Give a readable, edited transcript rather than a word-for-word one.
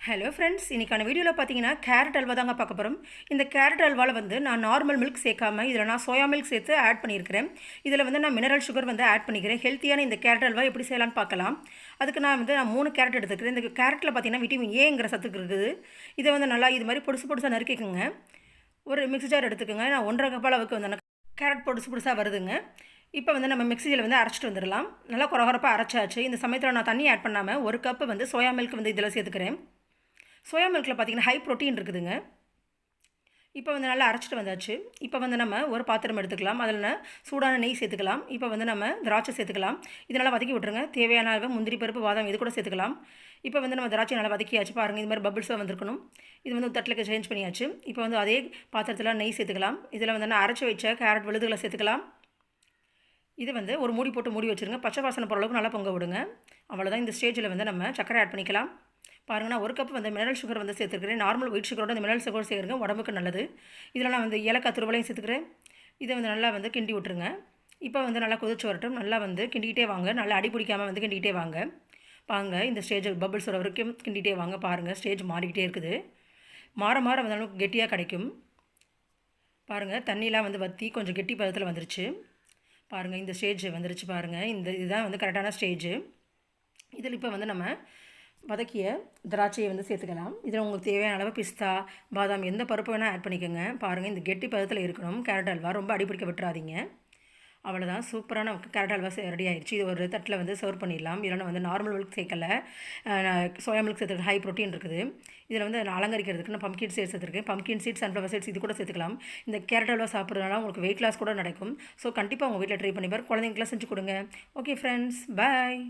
Hello friends, இன்றைக்கான வீடியோவில் பார்த்தீங்கன்னா கேரட் அல்வா தாங்க பார்க்க போகிறோம். இந்த கேரட் அல்வாவில் வந்து நான் நார்மல் மில்க் சேர்க்காம இதில் நான் சோயா மில்க் சேர்த்து ஆட் பண்ணியிருக்கிறேன். இதில் வந்து நான் மினரல் சுகர் வந்து ஆட் பண்ணிக்கிறேன். ஹெல்த்தியான இந்த கேரட் அல்வா எப்படி செய்யலாம்னு பார்க்கலாம். அதுக்கு நான் 3 கேரட் எடுத்துக்கிறேன். இந்த கேரட்டில் பார்த்தீங்கன்னா விட்டமின் ஏங்கிற சத்துக்கு இருக்குது. இதை வந்து நல்லா இது மாதிரி பொடுசாக நறுக்கிக்கோங்க. ஒரு மிக்ஸி ஜார் எடுத்துக்கோங்க. நான் 1.5 கப் அளவுக்கு வந்து கேரட் பொடுசாக வருதுங்க. இப்போ வந்து நம்ம மிக்ஸியில் வந்து அரைச்சிட்டு வந்துடலாம். நல்லா குறகுறப்பாக அரைச்சாச்சு. இந்த சமயத்தில் நான் தண்ணி ஆட் பண்ணாமல் 1 கப்பு வந்து சோயா மில்க் வந்து இதில் சேர்த்துக்கிறேன். சோயா மில்கில் பார்த்திங்கன்னா ஹை ப்ரோட்டீன் இருக்குதுங்க. இப்போ வந்து நல்லா அரைச்சிட்டு வந்தாச்சு. இப்போ வந்து நம்ம ஒரு பாத்திரம் எடுத்துக்கலாம். அதில் சூடான நெய் சேர்த்துக்கலாம். இப்போ வந்து நம்ம திராட்சை சேர்த்துக்கலாம். இது நல்லா வதக்கி விட்டுருங்க. தேவையான அளவு முந்திரி பருப்பு, பாதாம் இது கூட சேர்த்துக்கலாம். இப்போ வந்து நம்ம திராட்சை நல்லா வதக்கியாச்சு. பாருங்கள், இது மாதிரி பபிள்ஸாக வந்திருக்கணும். இது வந்து தட்டிலுக்கு சேஞ்ச் பண்ணியாச்சு. இப்போ வந்து அதே பாத்திரத்தில் நெய் சேர்த்துக்கலாம். இதில் வந்து நான் அரைச்சி வச்ச கேரட் விழுதுகளை சேர்த்துக்கலாம். இது வந்து ஒரு மூடி போட்டு மூடி வச்சுருங்க. பச்சை வாசனை போகிற அளவுக்கு நல்லா பொங்க விடுங்க. அவ்வளோதான். இந்த ஸ்டேஜில் வந்து நம்ம சக்கரை ஆட் பண்ணிக்கலாம். பாருங்கள், நான் 1 கப் வந்து மினரல் சுகர் வந்து சேர்த்துருக்கிறேன். நார்மல் ஒயிட் சுகரோட இந்த மினரல் சுகர் சேர்க்குறேங்க, உடம்புக்கு நல்லது. இதில் நான் வந்து ஏலக்காய் துருவலையும் சேர்த்துக்கிறேன். இதை வந்து நல்லா வந்து கிண்டி விட்டுருங்க. இப்போ வந்து நல்லா கொதிச்சு வரட்டும். நல்லா வந்து கிண்டிக்கிட்டே வாங்க. நல்லா அடி பிடிக்காமல் வந்து கிண்டிக்கிட்டே வாங்க. இந்த ஸ்டேஜ் பபிள்ஸ் வர வரைக்கும் கிண்டிகிட்டே வாங்க. பாருங்கள், ஸ்டேஜ் மாறிக்கிட்டே இருக்குது. மாற வந்து அளவுக்கு கெட்டியாக கிடைக்கும். பாருங்கள், தண்ணியெலாம் வந்து வற்றி கொஞ்சம் கெட்டி பதத்தில் வந்துருச்சு. பாருங்கள், இந்த ஸ்டேஜ் வந்துருச்சு. பாருங்கள், இதுதான் வந்து கரெக்டான ஸ்டேஜு. இதில் இப்போ வந்து நம்ம வதக்கிய திராட்சையை வந்து சேர்த்துக்கலாம். இதில் உங்களுக்கு தேவையான அளவு பிஸ்தா, பாதாம் எந்த பருப்பு வேணால் ஆட் பண்ணிக்கோங்க. பாருங்கள், இந்த கெட்டி பதத்தில் இருக்கணும். கேரட் அல்வா ரொம்ப அடிப்பிடிக்க விட்டுறாதீங்க. அவ்வளோதான், சூப்பரான கேரட் அல்வா ரெடி ஆகிடுச்சு. இது ஒரு தட்டில் வந்து சர்வ் பண்ணிடலாம். இல்லைன்னா வந்து நார்மல் மில்க் சேர்க்கலை, சோயா மில்க் சேர்த்துருக்கு, ஹை ப்ரோட்டீன் இருக்குது. இதில் வந்து நான் அலங்கரிக்கிறதுக்கு நான் பம்கின் சீட்ஸ் சேர்த்துருக்கேன். பம்கின் சீட்ஸ், சன்ஃப்ளவர் சீட்ஸ் இது கூட சேர்த்துக்கலாம். இந்த கேரட் அல்வா சாப்பிட்றதுனால உங்களுக்கு வெயிட் லாஸ் கூட நடக்கும். ஸோ கண்டிப்பாக உங்கள் வீட்டில் ட்ரை பண்ணி பாரு. குழந்தைங்களுக்குலாம் செஞ்சு கொடுங்க. ஓகே ஃப்ரெண்ட்ஸ், பாய்.